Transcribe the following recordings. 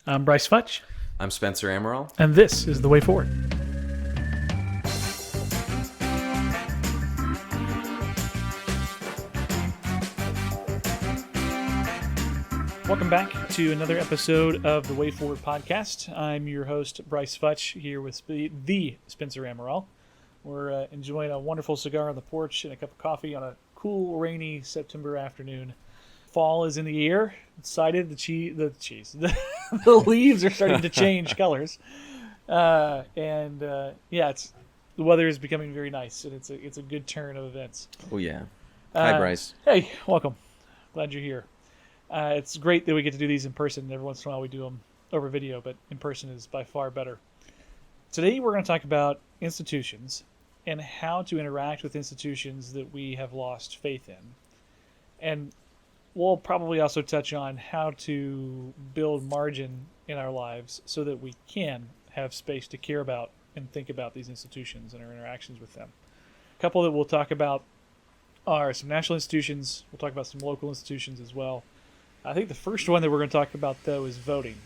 I'm Brice Futch, I'm Spencer Amaral. and this is The Way Forward. Welcome back to another episode of The Way Forward podcast. I'm your host, Brice Futch, here with the Spencer Amaral. We're enjoying a wonderful cigar on the porch and a cup of coffee on a cool, rainy September afternoon. Fall is in the air. Excited. The leaves are starting to change colors, yeah, the weather is becoming very nice, and it's a good turn of events. Oh, yeah. Hi, Brice. Hey, welcome. Glad you're here. It's great that we get to do these in person. Every once in a while we do them over video, but in person is by far better. Today we're going to talk about institutions and how to interact with institutions that we have lost faith in. And we'll probably also touch on how to build margin in our lives so that we can have space to care about and think about these institutions and our interactions with them. A couple that we'll talk about are some national institutions. We'll talk about some local institutions as well. I think the first one that we're going to talk about, though, is voting.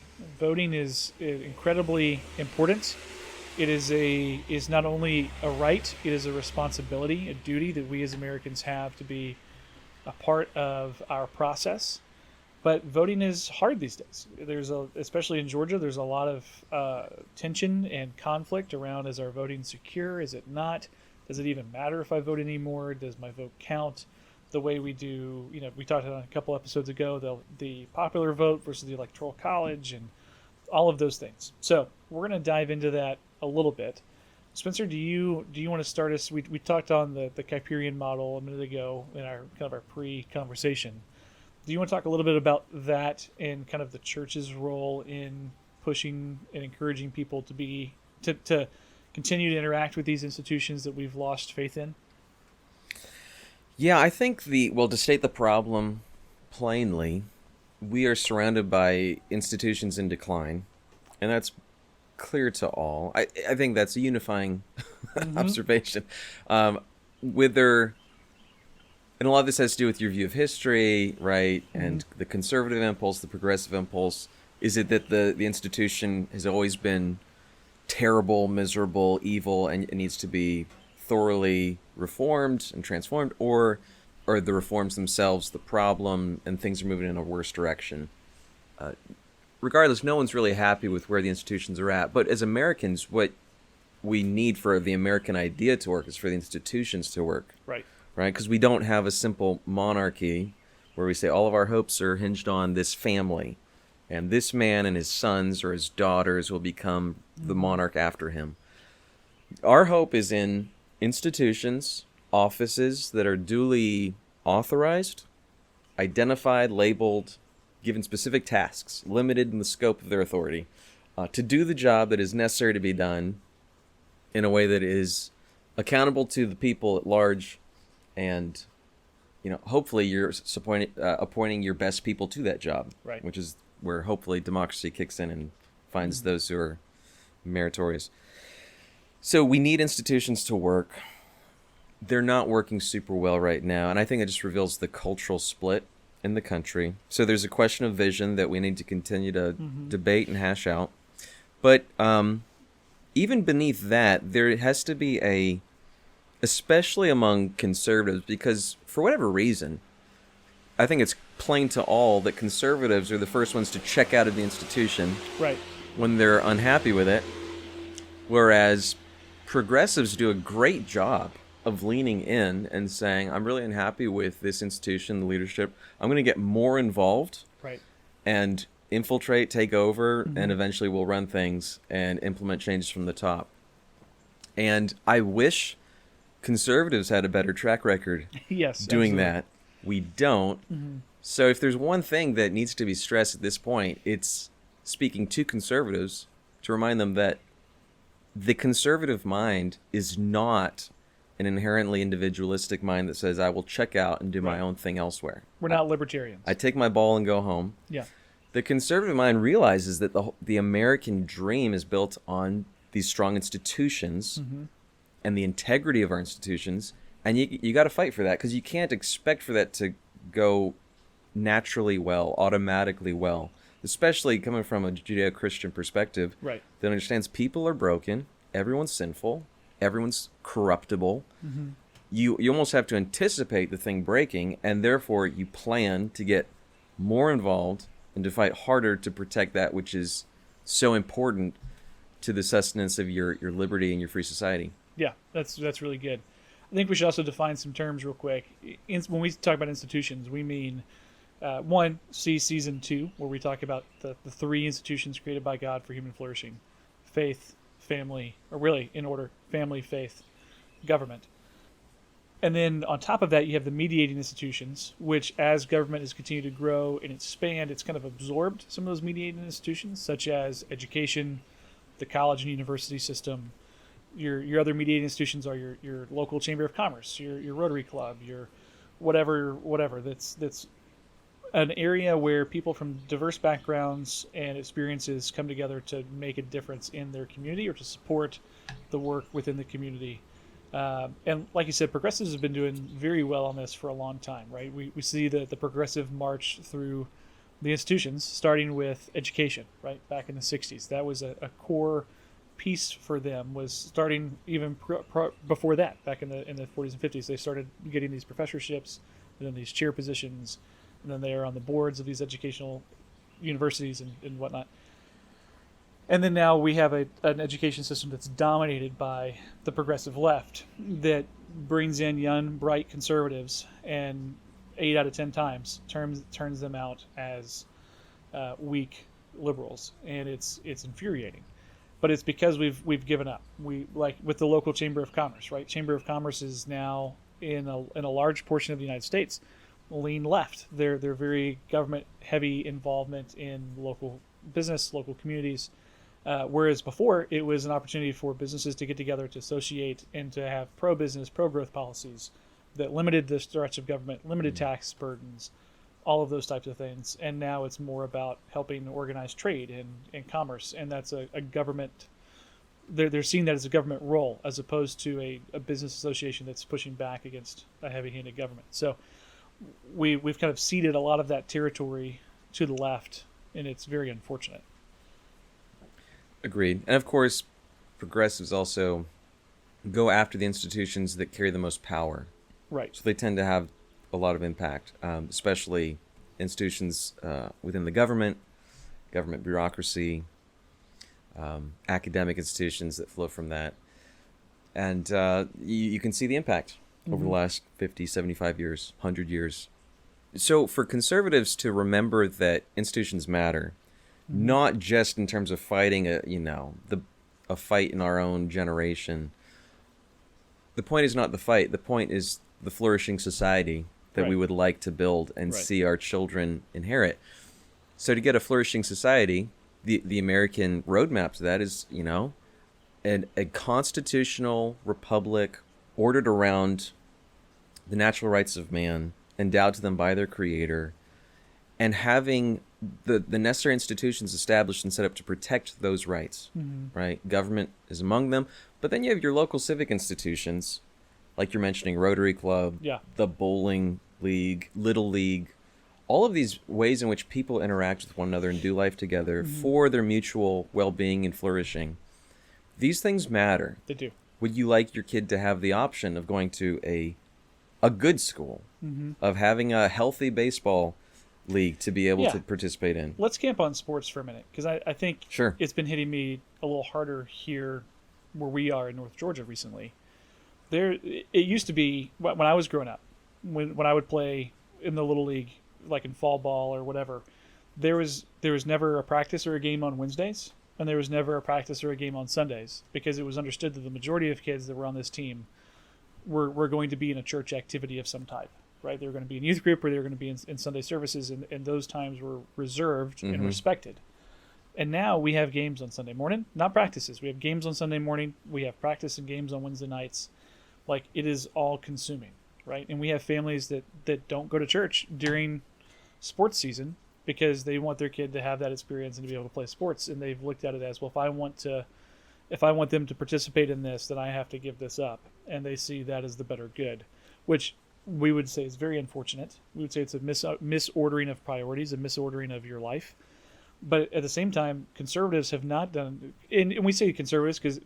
Voting is incredibly important. It is not only a right, it is a responsibility, a duty that we as Americans have to be a part of our process. But voting is hard these days. Especially in Georgia, there's a lot of tension and conflict around, is our voting secure? Is it not? Does it even matter if I vote anymore? Does my vote count? The way we do, we talked about a couple episodes ago, the popular vote versus the electoral college and all of those things. So we're going to dive into that a little bit. Spencer, do you want to start us? We talked on the Kuyperian model a minute ago in our kind of our pre-conversation. Do you want to talk a little bit about that and kind of the church's role in pushing and encouraging people to continue to interact with these institutions that we've lost faith in? Yeah, I think to state the problem plainly, we are surrounded by institutions in decline, and that's clear to all. I think that's a unifying observation. And a lot of this has to do with your view of history, right? Mm-hmm. And the conservative impulse, the progressive impulse. Is it that the institution has always been terrible, miserable, evil, and it needs to be thoroughly reformed and transformed, or are the reforms themselves the problem and things are moving in a worse direction? Regardless, no one's really happy with where the institutions are at. But as Americans, what we need for the American idea to work is for the institutions to work. Right? Because we don't have a simple monarchy where we say all of our hopes are hinged on this family, and this man and his sons or his daughters will become the monarch after him. Our hope is in institutions, offices that are duly authorized, identified, labeled, given specific tasks, limited in the scope of their authority, to do the job that is necessary to be done in a way that is accountable to the people at large, and hopefully you're appointing your best people to that job, right? Which is where hopefully democracy kicks in and finds those who are meritorious. So we need institutions to work. They're not working super well right now, and I think it just reveals the cultural split in the country. So there's a question of vision that we need to continue to debate and hash out. But even beneath that, there has to be especially among conservatives, because for whatever reason, I think it's plain to all that conservatives are the first ones to check out of the institution, right, when they're unhappy with it, whereas progressives do a great job of leaning in and saying, I'm really unhappy with this institution, the leadership. I'm going to get more involved, right, and infiltrate, take over, and eventually we'll run things and implement changes from the top. And I wish conservatives had a better track record doing that. We don't. So if there's one thing that needs to be stressed at this point, it's speaking to conservatives to remind them that the conservative mind is not an inherently individualistic mind that says, I will check out and do my own thing elsewhere. We're not libertarians. I take my ball and go home. Yeah. The conservative mind realizes that the American dream is built on these strong institutions and the integrity of our institutions, and you got to fight for that, because you can't expect for that to go naturally well, automatically well. especially coming from a Judeo-Christian perspective, Right. that understands people are broken, everyone's sinful, everyone's corruptible. Mm-hmm. You almost have to anticipate the thing breaking, and therefore you plan to get more involved and to fight harder to protect that which is so important to the sustenance of your liberty and your free society. Yeah, that's really good. I think we should also define some terms real quick. When we talk about institutions, we mean one, see season 2, where we talk about the three institutions created by God for human flourishing: faith, family, or really in order: family, faith, government. And then on top of that, you have the mediating institutions, which as government has continued to grow and expand, it's kind of absorbed some of those mediating institutions, such as education, the college and university system. Your other mediating institutions are your local chamber of commerce, your Rotary Club, your whatever. That's an area where people from diverse backgrounds and experiences come together to make a difference in their community or to support the work within the community. And like you said, progressives have been doing very well on this for a long time, right? We see the progressive march through the institutions, starting with education, right? Back in the 60s. That was a core piece for them, was starting even before that, back in the 40s and 50s. They started getting these professorships and then these chair positions, and then they are on the boards of these educational universities and whatnot. And then now we have an education system that's dominated by the progressive left that brings in young, bright conservatives and 8 out of 10 times turns them out as weak liberals, and it's infuriating. But it's because we've given up. We, like with the local chamber of commerce, right? Chamber of commerce is now in a large portion of the United States lean left. They're very government heavy involvement in local business, local communities. Whereas before, it was an opportunity for businesses to get together, to associate, and to have pro-business, pro-growth policies that limited the stretch of government, limited tax burdens, all of those types of things. And now it's more about helping organize trade and commerce, and that's a government. They're seeing that as a government role, as opposed to a business association that's pushing back against a heavy-handed government. So we've kind of ceded a lot of that territory to the left, and it's very unfortunate. Agreed. And of course, progressives also go after the institutions that carry the most power. Right. So they tend to have a lot of impact, especially institutions within the government bureaucracy, academic institutions that flow from that. And you can see the impact over the last 50, 75 years, 100 years. So for conservatives to remember that institutions matter, not just in terms of fighting a fight in our own generation. The point is not the fight. The point is the flourishing society that we would like to build and see our children inherit. So to get a flourishing society, the American roadmap to that is, a constitutional republic ordered around the natural rights of man, endowed to them by their creator, and having the necessary institutions established and set up to protect those rights, right? Government is among them, but then you have your local civic institutions, like you're mentioning, Rotary Club, the bowling league, Little League, all of these ways in which people interact with one another and do life together for their mutual well-being and flourishing. These things matter. They do. Would you like your kid to have the option of going to a good school, of having a healthy baseball league to be able to participate in? Let's camp on sports for a minute, because I think it's been hitting me a little harder here where we are in North Georgia recently. It used to be, when I was growing up, when I would play in the Little League, like in fall ball or whatever, there was never a practice or a game on Wednesdays, and there was never a practice or a game on Sundays, because it was understood that the majority of kids that were on this team were going to be in a church activity of some type. Right, they were going to be in youth group, or they were going to be in Sunday services, and those times were reserved and respected. And now we have games on Sunday morning, not practices. We have games on Sunday morning. We have practice and games on Wednesday nights. Like, it is all consuming, right? And we have families that don't go to church during sports season because they want their kid to have that experience and to be able to play sports. And they've looked at it as, well, if I want them to participate in this, then I have to give this up. And they see that as the better good, which we would say is very unfortunate. We would say it's a misordering of priorities, a misordering of your life. But at the same time, conservatives have not done, and we say conservatives because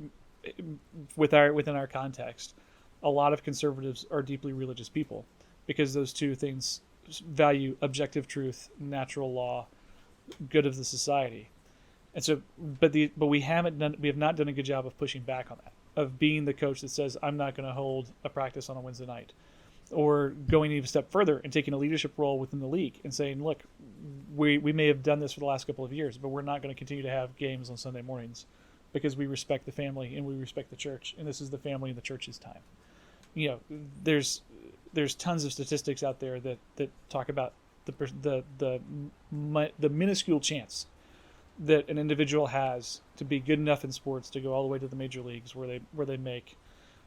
within our context, a lot of conservatives are deeply religious people because those two things value objective truth, natural law, good of the society. And so, but we have not done a good job of pushing back on that, of being the coach that says, I'm not going to hold a practice on a Wednesday night, or going even a step further and taking a leadership role within the league and saying, look, we may have done this for the last couple of years, but we're not going to continue to have games on Sunday mornings because we respect the family and we respect the church, and this is the family and the church's time. You know, there's tons of statistics out there that talk about the minuscule chance that an individual has to be good enough in sports to go all the way to the major leagues where they make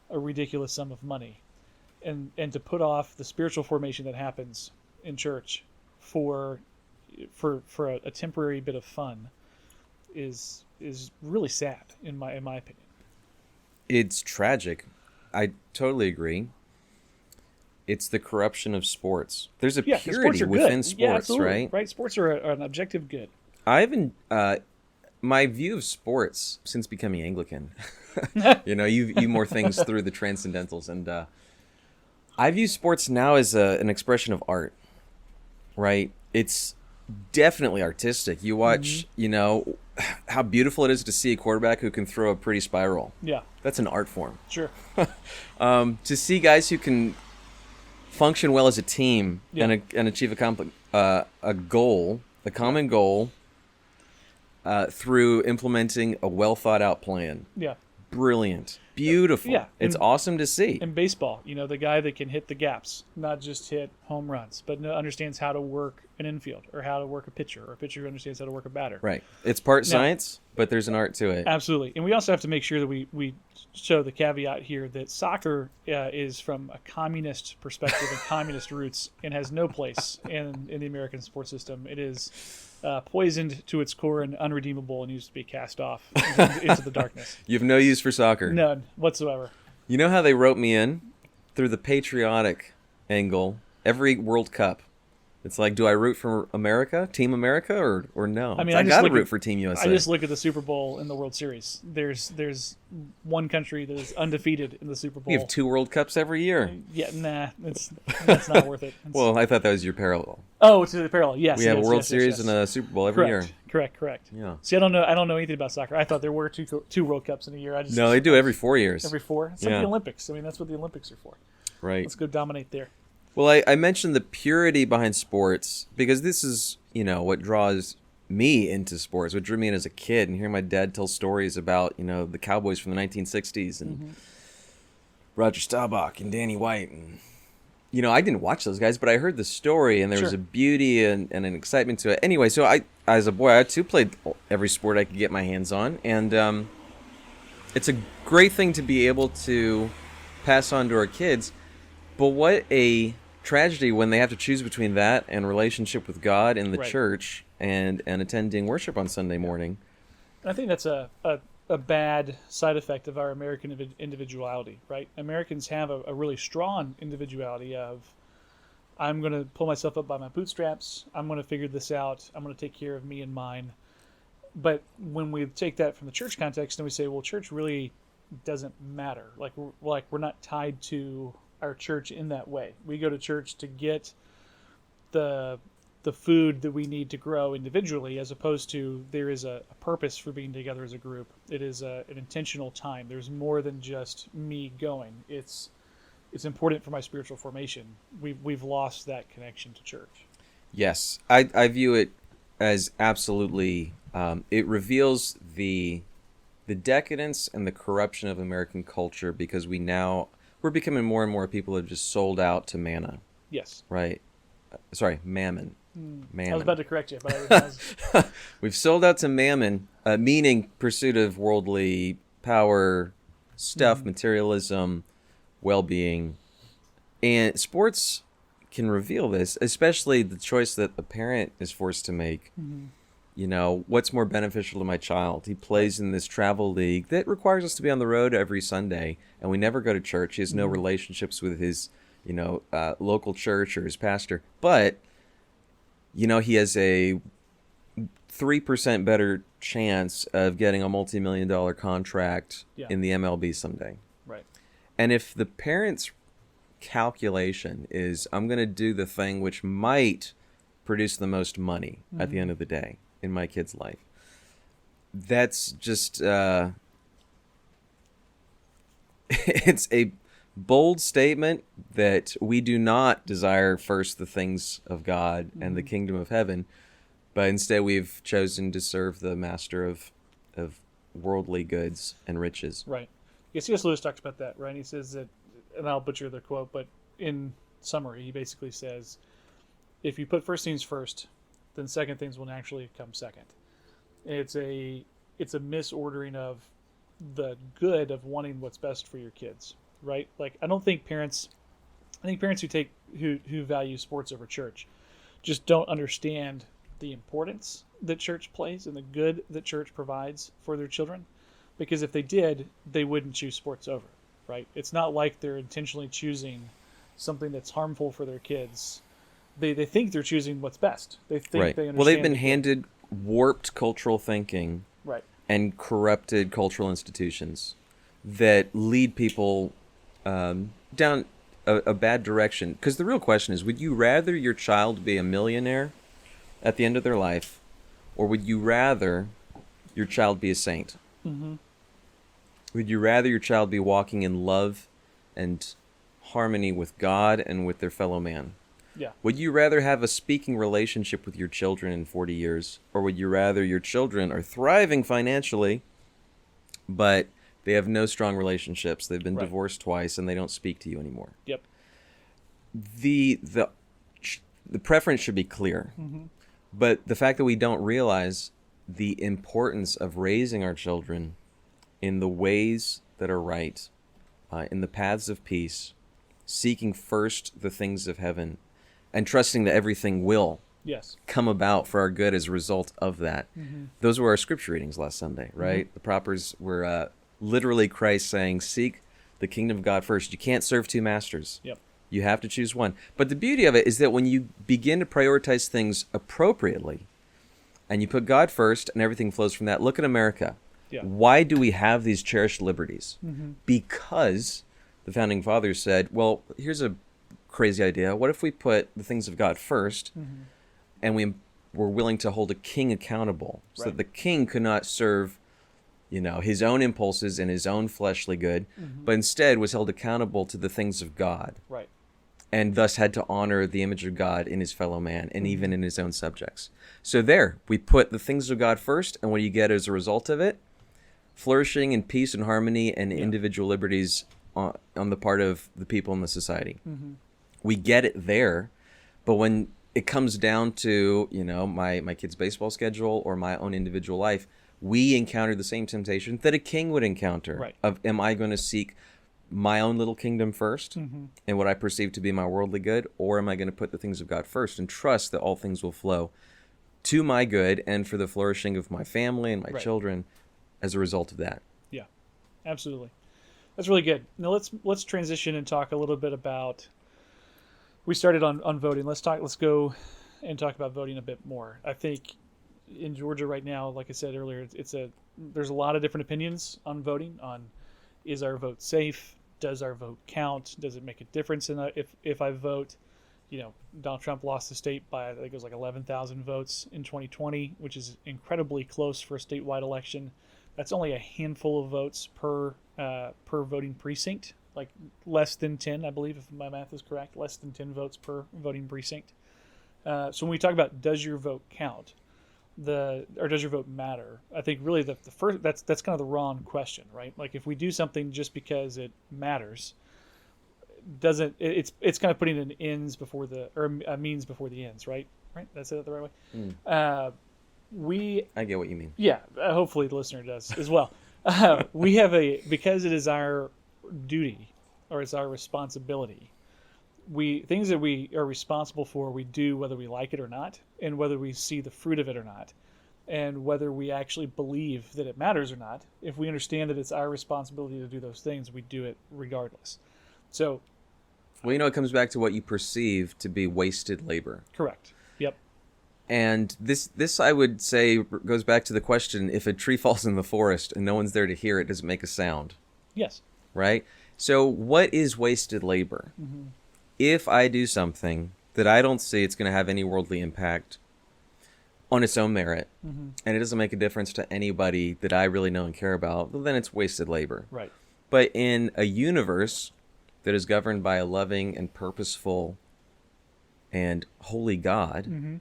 a ridiculous sum of money, and to put off the spiritual formation that happens in church for a temporary bit of fun is really sad in my opinion. It's tragic. I totally agree. It's the corruption of sports. There's a purity within sports, right? Right. Sports are an objective good. My view of sports since becoming Anglican, you view more things through the transcendentals, and I view sports now as an expression of art, right? It's definitely artistic. You watch, how beautiful it is to see a quarterback who can throw a pretty spiral. Yeah. That's an art form. Sure. To see guys who can function well as a team and achieve a goal, a common goal, through implementing a well thought out plan. Yeah. Brilliant. Beautiful. Yeah. It's awesome to see. In baseball, the guy that can hit the gaps, not just hit home runs, but understands how to work an infield or how to work a pitcher, or a pitcher who understands how to work a batter. Right. It's part science, but there's an art to it. Absolutely. And we also have to make sure that we show the caveat here that soccer is from a communist perspective and communist roots and has no place in the American sports system. It is poisoned to its core and unredeemable and needs to be cast off into the darkness. You have no use for soccer. None whatsoever. You know how they wrote me in? Through the patriotic angle. Every World Cup. It's like, do I root for America, Team America, or no? I mean, I got to root for Team USA. I just look at the Super Bowl and the World Series. There's one country that is undefeated in the Super Bowl. You have 2 World Cups every year. Yeah, that's not worth it. Well, I thought that was your parallel. Oh, to the parallel. Yes. We have a World Series and a Super Bowl every year. Correct. Yeah. See, I don't know anything about soccer. I thought there were two World Cups in a year. No, they do every 4 years. Every 4? It's like the Olympics. I mean, that's what the Olympics are for. Right. Let's go dominate there. Well, I mentioned the purity behind sports because this is, what draws me into sports, what drew me in as a kid, and hearing my dad tell stories about, the Cowboys from the 1960s and Roger Staubach and Danny White. And, I didn't watch those guys, but I heard the story, and there was a beauty and an excitement to it. Anyway, so as a boy, I too played every sport I could get my hands on, and it's a great thing to be able to pass on to our kids. But what a tragedy when they have to choose between that and relationship with God in the church and attending worship on Sunday morning. I think that's a bad side effect of our American individuality, right? Americans have a really strong individuality of, I'm going to pull myself up by my bootstraps. I'm going to figure this out. I'm going to take care of me and mine. But when we take that from the church context and we say, well, church really doesn't matter. Like we're not tied to our church in that way. We go to church to get the food that we need to grow individually, as opposed to there is a purpose for being together as a group. It is an intentional time. There's more than just me going. It's important for my spiritual formation. We've lost that connection to church. Yes, I view it as absolutely. It reveals the decadence and the corruption of American culture because we're becoming more and more people who have just sold out to manna. Yes. Right. Sorry, mammon. Mammon. I was about to correct you, but we've sold out to mammon, meaning pursuit of worldly power, stuff, materialism, well-being. And sports can reveal this, especially the choice that a parent is forced to make. What's more beneficial to my child? He plays in this travel league that requires us to be on the road every Sunday, and we never go to church. He has no relationships with his, local church or his pastor. But, he has a 3% better chance of getting a multi-million-dollar contract Yeah. in the MLB someday. Right. And if the parents' calculation is, I'm going to do the thing which might produce the most money at the end of the day in my kid's life, that's just, it's a bold statement that we do not desire first the things of God and the kingdom of heaven, but instead we've chosen to serve the master of worldly goods and riches. Right. Yeah, C.S. Lewis talks about that, right? He says that, and I'll butcher the quote, but in summary, he basically says, if you put first things first, then second things will naturally come second. And it's a misordering of the good of wanting what's best for your kids, right? Like, I think parents who value sports over church just don't understand the importance that church plays and the good that church provides for their children. Because if they did, they wouldn't choose sports over, right? It's not like they're intentionally choosing something that's harmful for their kids. They think they're choosing what's best. They think Right. they understand. Well, they've been handed warped cultural thinking, right, and corrupted cultural institutions that lead people down a bad direction. Because the real question is, would you rather your child be a millionaire at the end of their life, or would you rather your child be a saint? Mm-hmm. Would you rather your child be walking in love and harmony with God and with their fellow man? Yeah. Would you rather have a speaking relationship with your children in 40 years, or would you rather your children are thriving financially, but they have no strong relationships? They've been Right. divorced twice and they don't speak to you anymore. Yep. The preference should be clear. Mm-hmm. But the fact that we don't realize the importance of raising our children in the ways that are right, in the paths of peace, seeking first the things of heaven, and trusting that everything will Yes. come about for our good as a result of that. Mm-hmm. Those were our scripture readings last Sunday, right? The propers were literally Christ saying, seek the kingdom of God first. You can't serve two masters. Yep. You have to choose one. But the beauty of it is that when you begin to prioritize things appropriately and you put God first and everything flows from that, look at America. Yeah. Why do we have these cherished liberties? Mm-hmm. Because the founding fathers said, well, here's a crazy idea. What if we put the things of God first and we were willing to hold a king accountable so that the king could not serve, his own impulses and his own fleshly good, but instead was held accountable to the things of God. Right. And thus had to honor the image of God in his fellow man and even in his own subjects. So there, we put the things of God first, and what do you get as a result of it? Flourishing and peace and harmony and individual liberties on the part of the people in the society. Mm-hmm. We get it there, but when it comes down to, my kid's baseball schedule or my own individual life, we encounter the same temptation that a king would encounter. Right. Of, am I going to seek my own little kingdom first and what I perceive to be my worldly good, or am I going to put the things of God first and trust that all things will flow to my good and for the flourishing of my family and my children as a result of that? Yeah, absolutely. That's really good. Now let's transition and talk a little bit about. We started on voting. Let's go and talk about voting a bit more. I think in Georgia right now, like I said earlier, there's a lot of different opinions on voting. On, is our vote safe? Does our vote count? Does it make a difference if I vote? Donald Trump lost the state by, I think it was like 11,000 votes in 2020, which is incredibly close for a statewide election. That's only a handful of votes per voting precinct, like less than 10, I believe, if my math is correct, less than 10 votes per voting precinct. So when we talk about does your vote count, or does your vote matter, I think really the first that's kind of the wrong question, right? Like if we do something just because it matters, it's kind of putting an ends before a means before the ends, right? Right? That's it the right way. I get what you mean. Yeah, hopefully the listener does as well. We have because it is our duty or it's our responsibility. Things that we are responsible for, we do whether we like it or not, and whether we see the fruit of it or not, and whether we actually believe that it matters or not. If we understand that it's our responsibility to do those things, we do it regardless. So, well, it comes back to what you perceive to be wasted labor. Correct. Yep. And this I would say goes back to the question: if a tree falls in the forest and no one's there to hear it, does it make a sound? Yes. Right? So what is wasted labor? If I do something that I don't see it's going to have any worldly impact on its own merit, and it doesn't make a difference to anybody that I really know and care about, well, then it's wasted labor. Right. But in a universe that is governed by a loving and purposeful and holy God,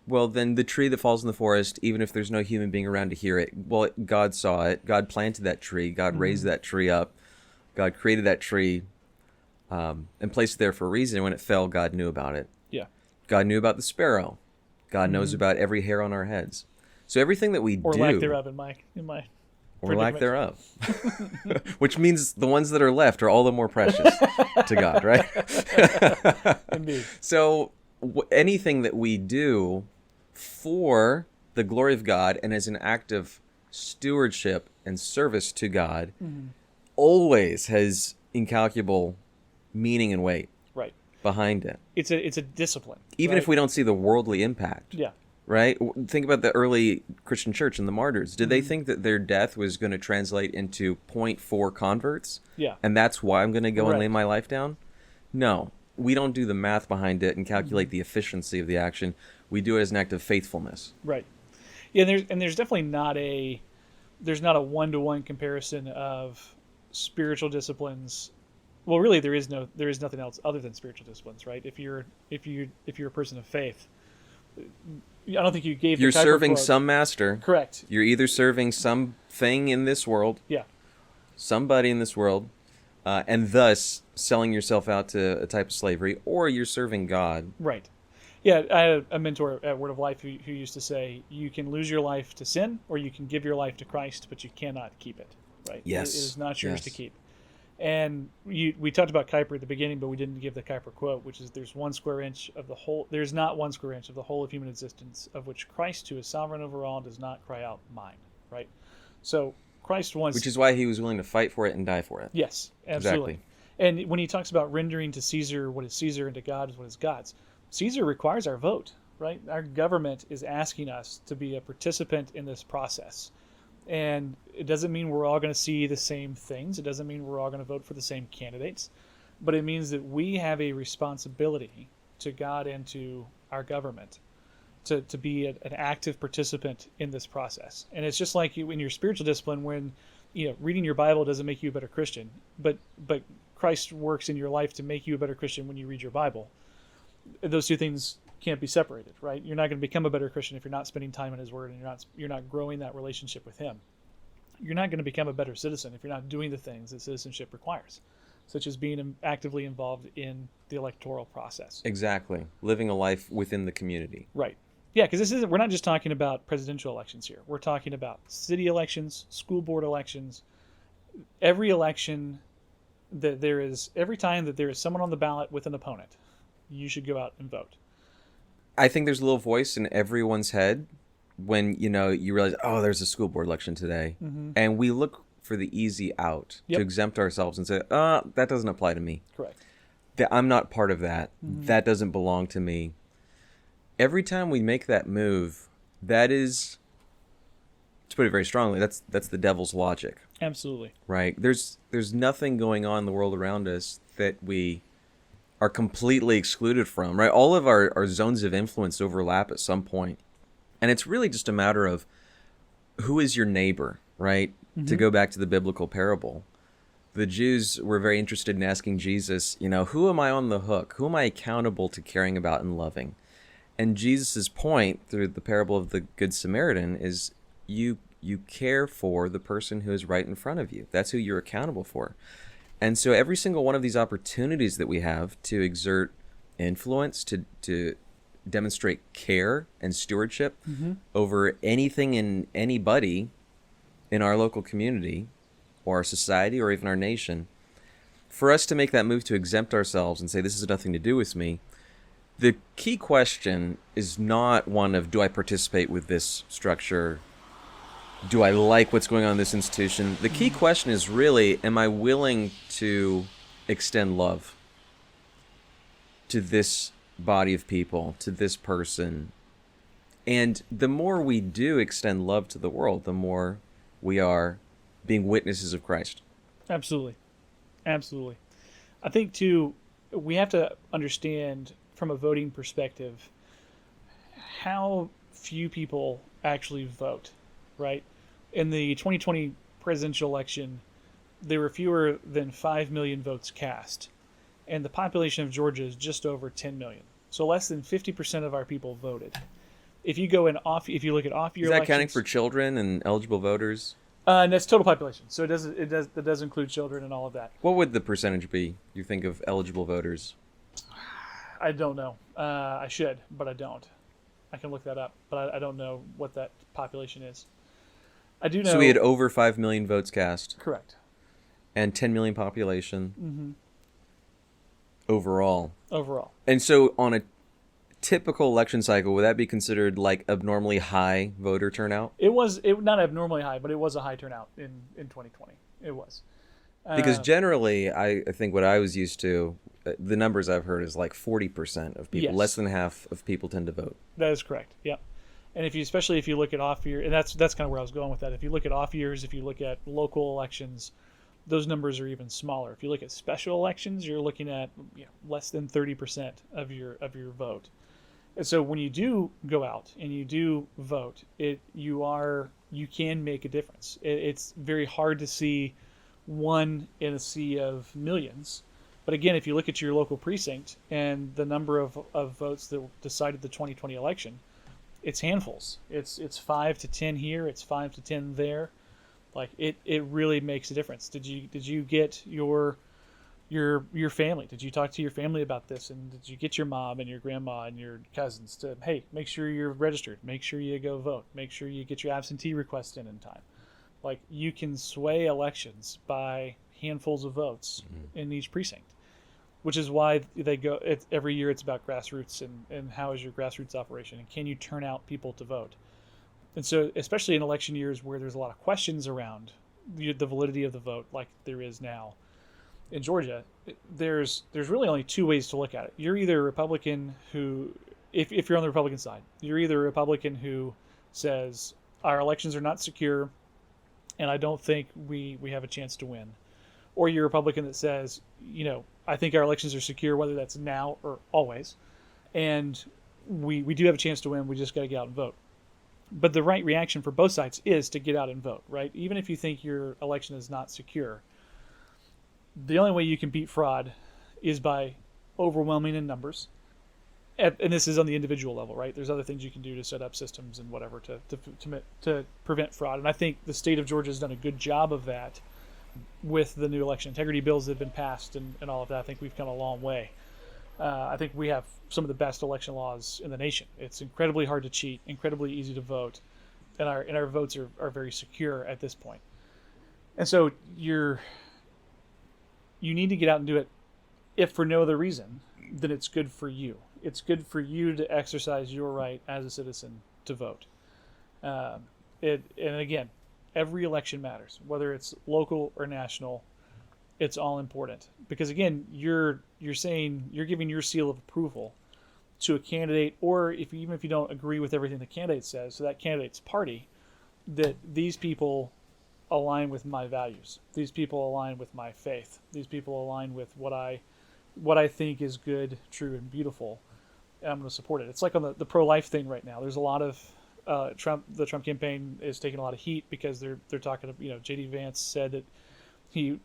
well, then the tree that falls in the forest, even if there's no human being around to hear it, well, God saw it. God planted that tree. God raised that tree up. God created that tree and placed it there for a reason. And when it fell, God knew about it. Yeah. God knew about the sparrow. God knows about every hair on our heads. So everything that we Or do... lack thereof in my Or lack thereof. Which means the ones that are left are all the more precious to God, right? Indeed. So anything that we do for the glory of God and as an act of stewardship and service to God always has incalculable meaning and weight Right. behind it. It's a discipline. Even right? if we don't see the worldly impact. Yeah. Right? Think about the early Christian church and the martyrs. Did they think that their death was going to translate into 0.4 converts? Yeah. And that's why I'm going to go and Right. lay my life down? No. We don't do the math behind it and calculate the efficiency of the action. We do it as an act of faithfulness. Right. Yeah, there's definitely not a one-to-one comparison of spiritual disciplines. Well, really there is nothing else other than spiritual disciplines, right? If you're a person of faith, I don't think you gave. You're the Kuiper serving quote. some master. Correct. You're either serving something in this world, Yeah. somebody in this world, and thus selling yourself out to a type of slavery, or you're serving God. Right. Yeah, I had a mentor at Word of Life who used to say, you can lose your life to sin, or you can give your life to Christ, but you cannot keep it. Right? Yes. It is not yours Yes. to keep. And we talked about Kuiper at the beginning, but we didn't give the Kuiper quote, which is there's not 1 square inch of the whole of human existence of which Christ, who is sovereign over all, does not cry out mine. Right? So Christ wants... Which is why he was willing to fight for it and die for it. Yes, absolutely. Exactly. And when he talks about rendering to Caesar what is Caesar and to God what is God's, Caesar requires our vote, right? Our government is asking us to be a participant in this process. And it doesn't mean we're all going to see the same things. It doesn't mean we're all going to vote for the same candidates. But it means that we have a responsibility to God and to our government to be an active participant in this process. And it's just like in your spiritual discipline when, reading your Bible doesn't make you a better Christian, but Christ works in your life to make you a better Christian when you read your Bible. Those two things can't be separated, right? You're not going to become a better Christian if you're not spending time in His Word and you're not growing that relationship with Him. You're not going to become a better citizen if you're not doing the things that citizenship requires, such as being actively involved in the electoral process. Exactly. Living a life within the community. Right. Yeah, because we're not just talking about presidential elections here. We're talking about city elections, school board elections, every election every time that there is someone on the ballot with an opponent, you should go out and vote. I think there's a little voice in everyone's head when, you realize, oh, there's a school board election today. Mm-hmm. And we look for the easy out to exempt ourselves and say, that doesn't apply to me. Correct. I'm not part of that. Mm-hmm. That doesn't belong to me. Every time we make that move, that is, to put it very strongly, that's the devil's logic. Absolutely. Right? There's nothing going on in the world around us that we are completely excluded from, right? All of our zones of influence overlap at some point. And it's really just a matter of who is your neighbor, right? Mm-hmm. To go back to the biblical parable. The Jews were very interested in asking Jesus, who am I on the hook? Who am I accountable to caring about and loving? And Jesus' point through the parable of the Good Samaritan is you care for the person who is right in front of you. That's who you're accountable for. And so every single one of these opportunities that we have to exert influence, to demonstrate care and stewardship over anything and anybody in our local community or our society or even our nation, for us to make that move to exempt ourselves and say, this has nothing to do with me, the key question is not one of, do I participate with this structure? Do I like what's going on in this institution? The key question is really, am I willing to extend love to this body of people, to this person, And the more we do extend love to the world, the more we are being witnesses of Christ. Absolutely. Absolutely. I think, too, we have to understand from a voting perspective how few people actually vote, right? In the 2020 presidential election, there were fewer than 5 million votes cast, and the population of Georgia is just over 10 million. So less than 50% of our people voted. If you go in off, if you look at off-year Is that elections, counting for children and eligible voters? and that's total population. So that does include children and all of that. What would the percentage be, you think, of eligible voters? I don't know. I should, but I don't. I can look that up, but I don't know what that population is. I do know. So we had over 5 million votes cast Correct. and 10 million population overall. Overall. And so on a typical election cycle, would that be considered like abnormally high voter turnout? It was not abnormally high, but it was a high turnout in 2020. It was. Because generally, I think what I was used to, the numbers I've heard is like 40% of people, Yes. less than half of people tend to vote. That is correct. Yep. And especially if you look at off year, and that's kind of where I was going with that. If you look at off years, if you look at local elections, those numbers are even smaller. If you look at special elections, you're looking at less than 30% of your vote. And so when you do go out and you do vote, you can make a difference. It's very hard to see one in a sea of millions. But again, if you look at your local precinct and the number of votes that decided the 2020 election, it's handfuls. It's 5 to 10 here, it's 5 to 10 there. Like it really makes a difference. Did you get your family? Did you talk to your family about this? And did you get your mom and your grandma and your cousins to, hey, make sure you're registered, make sure you go vote, make sure you get your absentee request in time. Like you can sway elections by handfuls of votes in each precinct, which is why they go. Every year it's about grassroots and how is your grassroots operation and can you turn out people to vote. And so, especially in election years where there's a lot of questions around the validity of the vote, like there is now in Georgia, there's really only two ways to look at it. You're either a Republican who, if you're on the Republican side, you're either a Republican who says our elections are not secure, and I don't think we have a chance to win, or you're a Republican that says, I think our elections are secure, whether that's now or always, and we do have a chance to win. We just got to get out and vote. But the right reaction for both sides is to get out and vote, right? Even if you think your election is not secure, the only way you can beat fraud is by overwhelming in numbers. And this is on the individual level, right? There's other things you can do to set up systems and whatever to prevent fraud. And I think the state of Georgia has done a good job of that with the new election integrity bills that have been passed and all of that. I think we've come a long way. I think we have some of the best election laws in the nation. It's incredibly hard to cheat, incredibly easy to vote, and our votes are very secure at this point. And so you need to get out and do it, if for no other reason, then it's good for you. It's good for you to exercise your right as a citizen to vote. And again, every election matters, whether it's local or national. It's all important because again, you're saying you're giving your seal of approval to a candidate, or even if you don't agree with everything the candidate says, so that candidate's party, that these people align with my values. These people align with my faith. These people align with what I think is good, true, and beautiful. And I'm going to support it. It's like on the pro-life thing right now. There's a lot of the Trump campaign is taking a lot of heat because they're talking. J.D. Vance said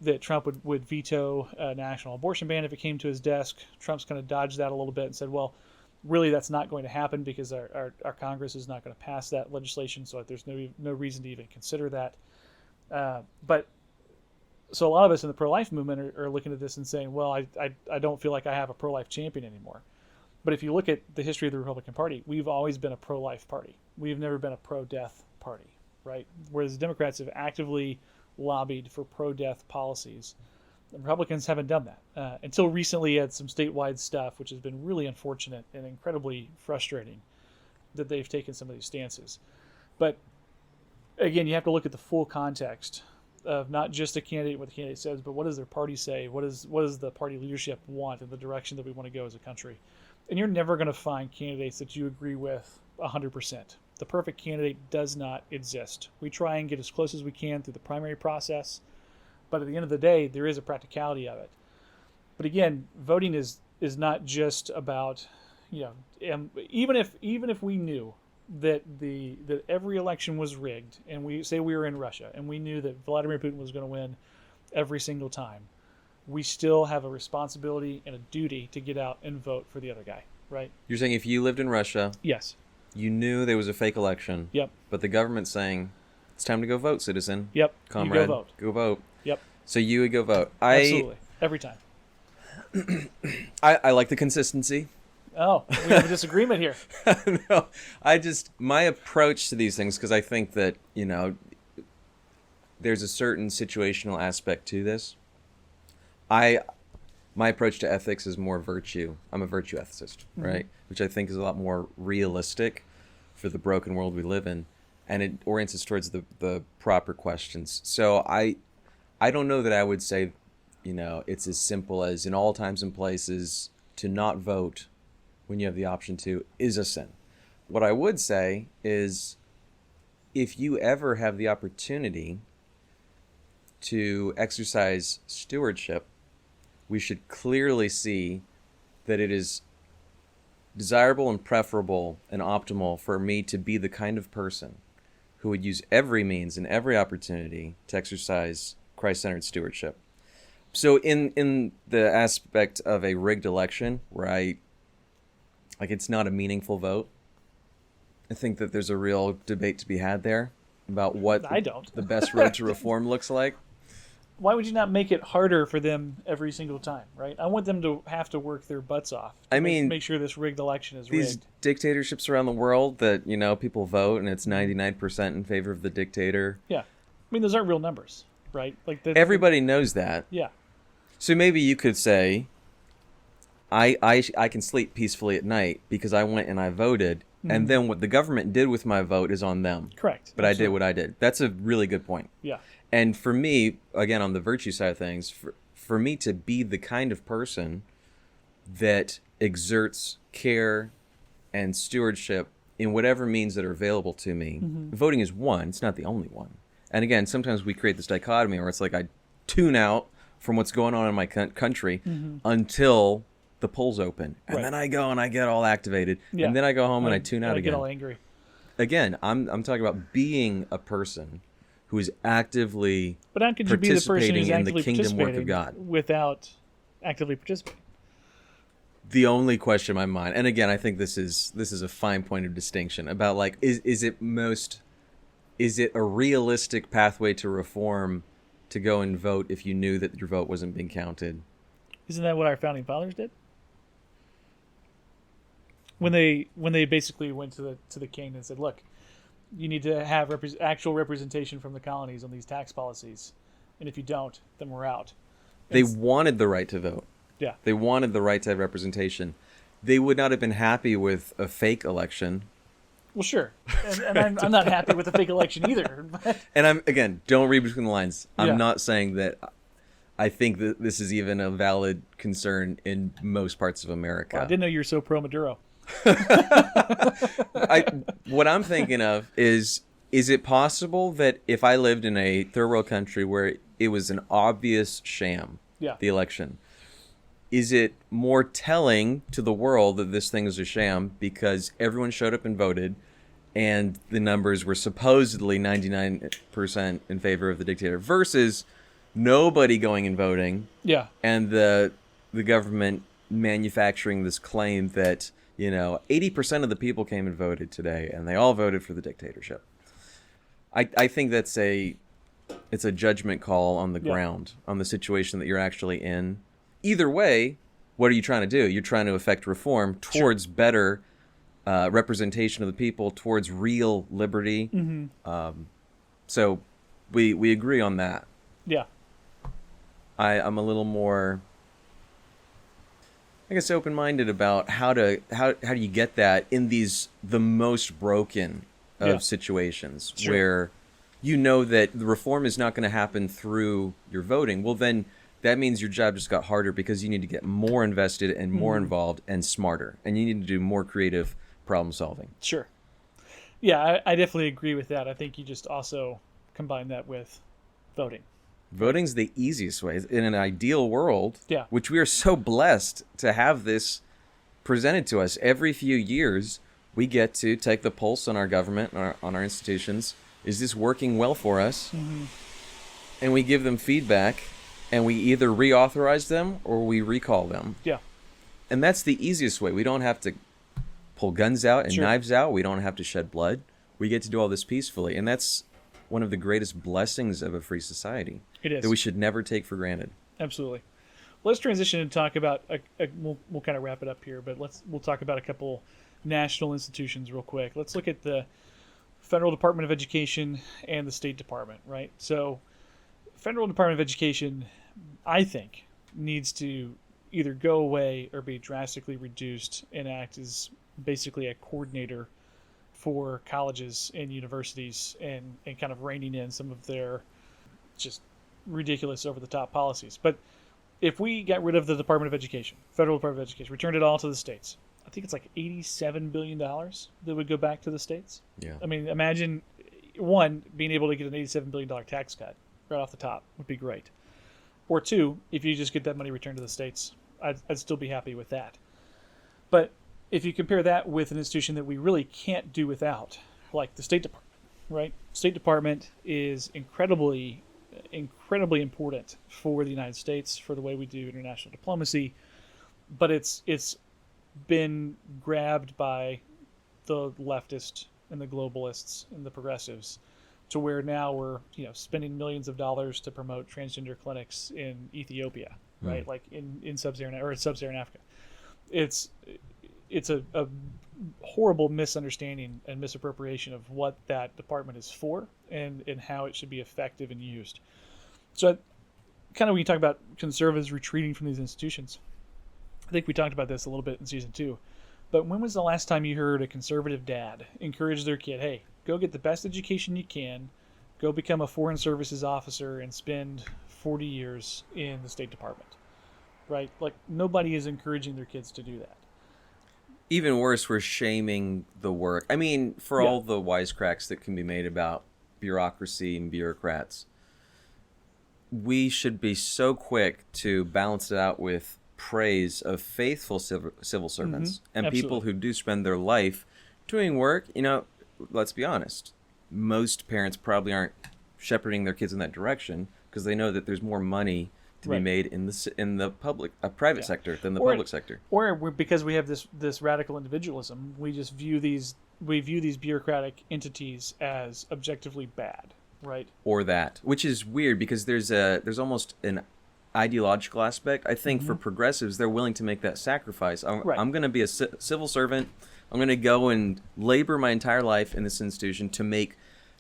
that Trump would veto a national abortion ban if it came to his desk. Trump's kind of dodged that a little bit and said, well, really that's not going to happen because our Congress is not going to pass that legislation, so there's no reason to even consider that. But so a lot of us in the pro-life movement are looking at this and saying, well, I don't feel like I have a pro-life champion anymore. But if you look at the history of the Republican Party, we've always been a pro-life party. We've never been a pro-death party, right? Whereas the Democrats have actively lobbied for pro-death policies. The Republicans haven't done that until recently at some statewide stuff, which has been really unfortunate and incredibly frustrating that they've taken some of these stances. But again, you have to look at the full context of not just a candidate, what the candidate says, but what does their party say? What does the party leadership want in the direction that we want to go as a country? And you're never going to find candidates that you agree with 100%. The perfect candidate does not exist. We try and get as close as we can through the primary process, but at the end of the day, there is a practicality of it. But again, voting is not just about, even if we knew that that every election was rigged, and we say we were in Russia and we knew that Vladimir Putin was going to win every single time, we still have a responsibility and a duty to get out and vote for the other guy, right? You're saying if you lived in Russia, Yes. you knew there was a fake election, Yep. but the government's saying, it's time to go vote, citizen. Yep. Comrade, You go vote. Go vote. Yep. So you would go vote. Absolutely. Every time. I like the consistency. Oh, we have a disagreement here. No, my approach to these things, because I think that, there's a certain situational aspect to this. My approach to ethics is more virtue. I'm a virtue ethicist, right? Which I think is a lot more realistic for the broken world we live in, and it orients us towards the proper questions. So I don't know that I would say, it's as simple as in all times and places to not vote when you have the option to is a sin. What I would say is if you ever have the opportunity to exercise stewardship, we should clearly see that it is desirable and preferable and optimal for me to be the kind of person who would use every means and every opportunity to exercise Christ-centered stewardship. So in the aspect of a rigged election where it's not a meaningful vote, I think that there's a real debate to be had there about what the best road to reform looks like. Why would you not make it harder for them every single time, right? I want them to have to work their butts off. Make sure this rigged election is these rigged. Dictatorships around the world that, people vote and it's 99% in favor of the dictator. Yeah. Those aren't real numbers, right? Everybody knows that. Yeah. So maybe you could say, I can sleep peacefully at night because I went and I voted, and then what the government did with my vote is on them. Correct. But absolutely. I did what I did. That's a really good point. Yeah. And for me, again, on the virtue side of things, for me to be the kind of person that exerts care and stewardship in whatever means that are available to me, voting is one. It's not the only one. And again, sometimes we create this dichotomy where it's like I tune out from what's going on in my country until the polls open. And then I go and I get all activated. Yeah. And then I go home and I tune out again. I get all angry. Again, I'm talking about being a person who is actively participating in the kingdom work of God. Without actively participating. The only question in my mind, and again, I think this is a fine point of distinction about is it a realistic pathway to reform to go and vote if you knew that your vote wasn't being counted? Isn't that what our founding fathers did? When they basically went to the king and said, "Look, you need to have actual representation from the colonies on these tax policies, and if you don't, then we're out." They wanted the right to vote. Yeah. They wanted the right to have representation. They would not have been happy with a fake election. Well, sure, and I'm not happy with the fake election either. And don't read between the lines. I'm Yeah. not saying that I think that this is even a valid concern in most parts of America. Well, I didn't know you were so pro Maduro. What I'm thinking of is it possible that if I lived in a third world country where it was an obvious sham, the election, is it more telling to the world that this thing is a sham because everyone showed up and voted and the numbers were supposedly 99% in favor of the dictator versus nobody going and voting and the government manufacturing this claim that 80% of the people came and voted today, and they all voted for the dictatorship. I think it's a judgment call on the ground, on the situation that you're actually in. Either way, what are you trying to do? You're trying to effect reform towards better representation of the people, towards real liberty. So we agree on that. Yeah. I'm a little more, I guess, open-minded about how do you get that in the most broken of situations where that the reform is not going to happen through your voting. Well, then that means your job just got harder because you need to get more invested and more involved and smarter, and you need to do more creative problem solving. Sure. Yeah, I definitely agree with that. I think you just also combine that with voting. Voting's the easiest way. In an ideal world, Yeah. which we are so blessed to have this presented to us every few years, we get to take the pulse on our government, on our institutions. Is this working well for us? Mm-hmm. And we give them feedback, and we either reauthorize them or we recall them. Yeah. And that's the easiest way. We don't have to pull guns out and Sure. knives out. We don't have to shed blood. We get to do all this peacefully. And that's one of the greatest blessings of a free society. It is. That we should never take for granted. Absolutely. Let's transition and talk about. We'll kind of wrap it up here, but we'll talk about a couple national institutions real quick. Let's look at the Federal Department of Education and the State Department. Right. So, Federal Department of Education, I think, needs to either go away or be drastically reduced and act as basically a coordinator for colleges and universities, and kind of reining in some of their just ridiculous over the top policies. But if we got rid of the Department of Education, Federal Department of Education, returned it all to the states, I think it's like $87 billion that would go back to the states. Yeah. I mean, imagine, one, being able to get an $87 billion tax cut right off the top would be great. Or two, if you just get that money returned to the states, I'd still be happy with that. But if you compare that with an institution that we really can't do without, like the State Department, right? State Department is incredibly important for the United States, for the way we do international diplomacy, but it's been grabbed by the leftist and the globalists and the progressives to where now we're spending millions of dollars to promote transgender clinics in Ethiopia, right? Like in sub-Saharan Africa. It's a horrible misunderstanding and misappropriation of what that department is for and how it should be effective and used. So kind of when you talk about conservatives retreating from these institutions, I think we talked about this a little bit in season 2, but when was the last time you heard a conservative dad encourage their kid, hey, go get the best education you can, go become a foreign services officer and spend 40 years in the State Department, right? Like, nobody is encouraging their kids to do that. Even worse, we're shaming the work. I mean, for all the wisecracks that can be made about bureaucracy and bureaucrats, we should be so quick to balance it out with praise of faithful civil servants and Absolutely. people who do spend their life doing work. Let's be honest. Most parents probably aren't shepherding their kids in that direction because they know that there's more money to be made in the private sector than the public sector. Or because we have this radical individualism, we just view these bureaucratic entities as objectively bad, right? Or that, which is weird because there's almost an ideological aspect. I think for progressives, they're willing to make that sacrifice. I'm going to be a civil servant. I'm going to go and labor my entire life in this institution to make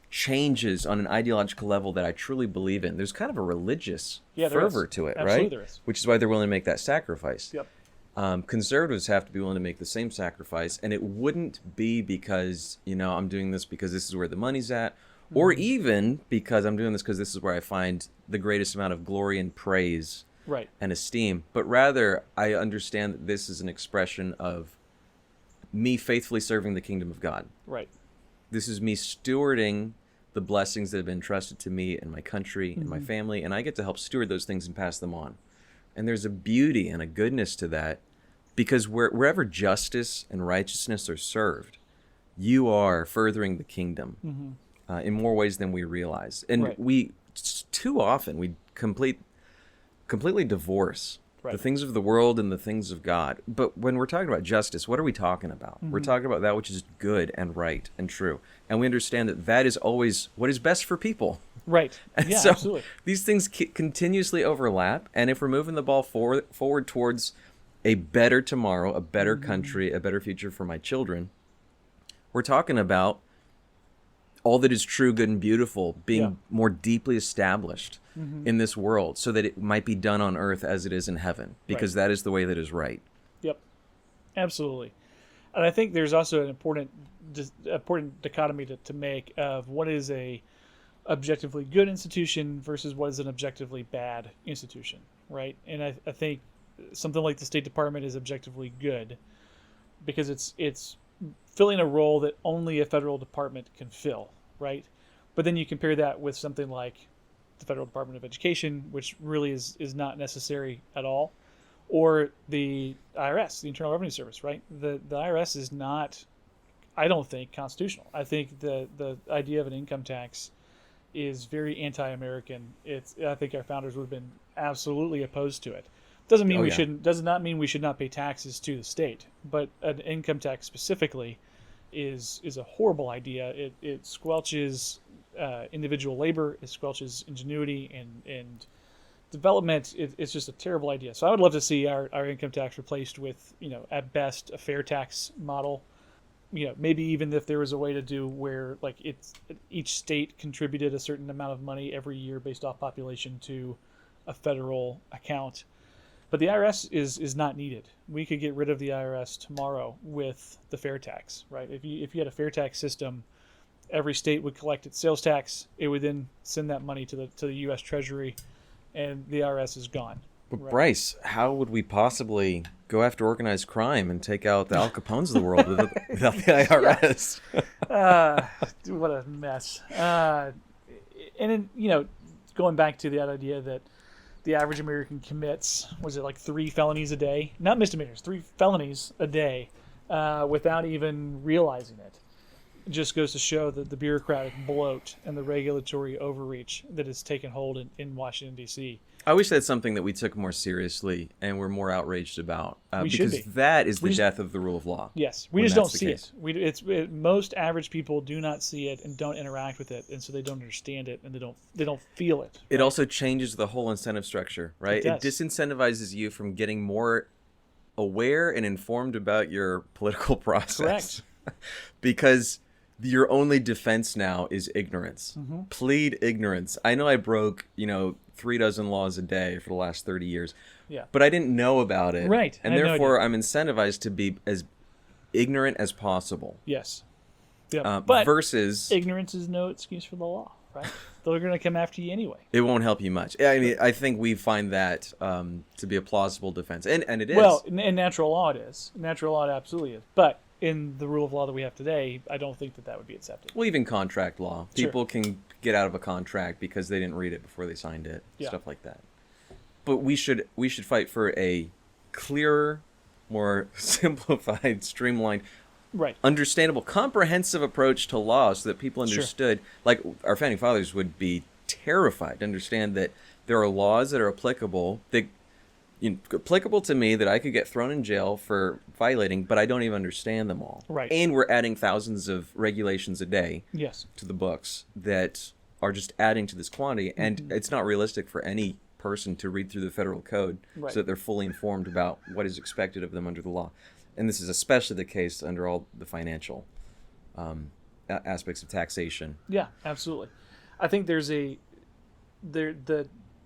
changes on an ideological level that I truly believe in. There's kind of a religious fervor to it, Absolutely right? there is. Which is why they're willing to make that sacrifice. Yep. Conservatives have to be willing to make the same sacrifice, and it wouldn't be because, I'm doing this because this is where the money's at, or even because I'm doing this because this is where I find the greatest amount of glory and praise and esteem, but rather I understand that this is an expression of me faithfully serving the kingdom of God. Right. This is me stewarding the blessings that have been entrusted to me and my country and my family, and I get to help steward those things and pass them on. And there's a beauty and a goodness to that, because wherever justice and righteousness are served, you are furthering the kingdom in more ways than we realize. And we too often we completely divorce the things of the world and the things of God. But when we're talking about justice, what are we talking about? We're talking about that which is good and right and true. And we understand that that is always what is best for people. Right. And Yeah, so absolutely. these things continuously overlap. And if we're moving the ball forward towards a better tomorrow, a better country, a better future for my children, we're talking about all that is true, good, and beautiful being more deeply established in this world so that it might be done on earth as it is in heaven, because that is the way that is right. Yep. Absolutely. And I think there's also an important dichotomy to make of what is a objectively good institution versus what is an objectively bad institution, right? And I think something like the State Department is objectively good because it's filling a role that only a federal department can fill, right? But then you compare that with something like the Federal Department of Education, which really is not necessary at all, or the IRS, the Internal Revenue Service, right? The IRS is not, I don't think, constitutional. I think the idea of an income tax is very anti-American. I think our founders would have been absolutely opposed to it. Doesn't mean Oh, we yeah. shouldn't. Does not mean we should not pay taxes to the state. But an income tax specifically is a horrible idea. It squelches individual labor. It squelches ingenuity and development. It's just a terrible idea. So I would love to see our income tax replaced with, at best, a fair tax model. Maybe even if there was a way to do where like each state contributed a certain amount of money every year based off population to a federal account. But the IRS is not needed. We could get rid of the IRS tomorrow with the fair tax, right? If you had a fair tax system, every state would collect its sales tax. It would then send that money to the U.S. Treasury, and the IRS is gone. But Right. Brice, how would we possibly go after organized crime and take out the Al Capones of the world without the IRS? What a mess. And then, going back to that idea that the average American commits, was it like 3 felonies a day? Not misdemeanors, 3 felonies a day without even realizing it. It just goes to show that the bureaucratic bloat and the regulatory overreach that has taken hold in Washington, D.C. I wish that's something that we took more seriously and were more outraged about. We should because be. that is the just- death of the rule of law. Yes, we when just don't that's the see case. it. Most average people do not see it and don't interact with it, and so they don't understand it and they don't feel it. It also changes the whole incentive structure, right? It It does. disincentivizes you from getting more aware and informed about your political process. Because your only defense now is ignorance. Mm-hmm. Plead ignorance. I know I broke, 3 dozen laws a day for the last 30 years. Yeah. But I didn't know about it. Right. And I had no therefore, I'm incentivized to be as ignorant as possible. Yes. Yeah. But Versus, ignorance is no excuse for the law, right? They're going to come after you anyway. it won't help you much. I mean, I think we find that to be a plausible defense. And it is. Well, in natural law it is. Natural law it absolutely is. But in the rule of law that we have today, I don't think that would be accepted. Well, even contract law. Sure. People can get out of a contract because they didn't read it before they signed it. Yeah. Stuff like that. But we should fight for a clearer, more simplified, streamlined, Right. understandable, comprehensive approach to law so that people Sure. understood. Like our founding fathers would be terrified to understand that there are laws that are applicable applicable to me that I could get thrown in jail for violating, but I don't even understand them all. Right. And we're adding thousands of regulations a day Yes. to the books that are just adding to this quantity, and it's not realistic for any person to read through the federal code Right. so that they're fully informed about what is expected of them under the law. And this is especially the case under all the financial aspects of taxation. Yeah, absolutely. I think there's the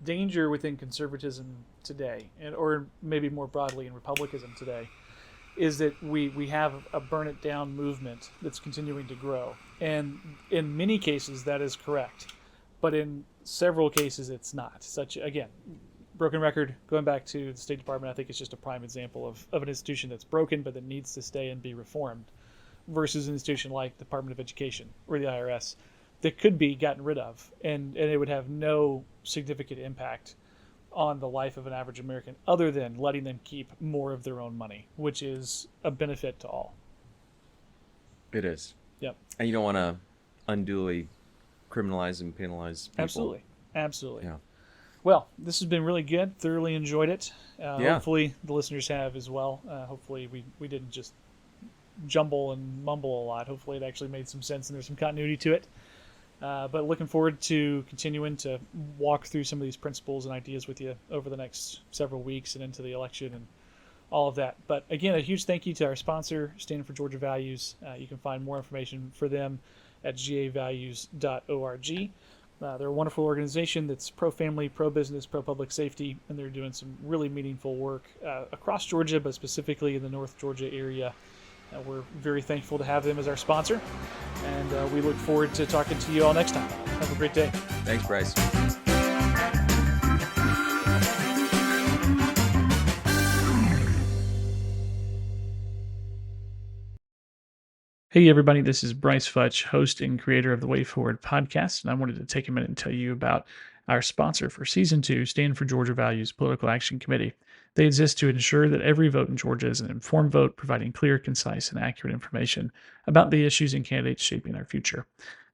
danger within conservatism today, or maybe more broadly in republicanism today, is that we have a burn it down movement that's continuing to grow. And in many cases that is correct, but in several cases it's not. Such, again, broken record, going back to the State Department, I think it's just a prime example of an institution that's broken but that needs to stay and be reformed, versus an institution like the Department of Education or the IRS that could be gotten rid of, and it would have no significant impact on the life of an average American other than letting them keep more of their own money, which is a benefit to all. It is. Yep. And you don't want to unduly criminalize and penalize people. Absolutely. Yeah. Well, this has been really good. Thoroughly enjoyed it. Yeah. Hopefully the listeners have as well. Hopefully we didn't just jumble and mumble a lot. Hopefully it actually made some sense and there's some continuity to it. But looking forward to continuing to walk through some of these principles and ideas with you over the next several weeks and into the election and all of that. But again, a huge thank you to our sponsor, Standing for Georgia Values. You can find more information for them at gavalues.org. They're a wonderful organization that's pro-family, pro-business, pro-public safety, and they're doing some really meaningful work across Georgia, but specifically in the North Georgia area. We're very thankful to have them as our sponsor, and we look forward to talking to you all next time. Have a great day. Thanks, Brice. Hey, everybody, this is Brice Futch, host and creator of the Way Forward podcast, and I wanted to take a minute and tell you about our sponsor for Season 2, Stand for Georgia Values Political Action Committee. They exist to ensure that every vote in Georgia is an informed vote, providing clear, concise, and accurate information about the issues and candidates shaping our future.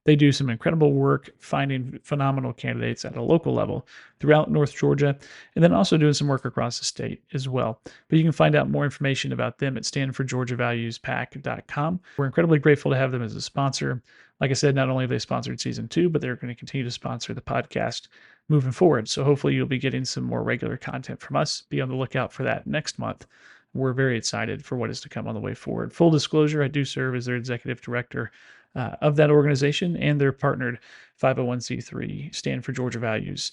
They do some incredible work finding phenomenal candidates at a local level throughout North Georgia, and then also doing some work across the state as well. But you can find out more information about them at standforgeorgiavaluespac.com. We're incredibly grateful to have them as a sponsor. Like I said, not only have they sponsored season 2, but they're going to continue to sponsor the podcast moving forward. So hopefully you'll be getting some more regular content from us. Be on the lookout for that next month. We're very excited for what is to come on the way forward. Full disclosure, I do serve as their executive director of that organization and their partnered 501c3 Stand for Georgia Values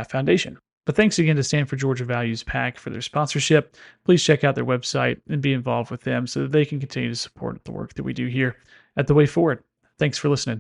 Foundation. But thanks again to Stand for Georgia Values PAC for their sponsorship. Please check out their website and be involved with them so that they can continue to support the work that we do here at The Way Forward. Thanks for listening.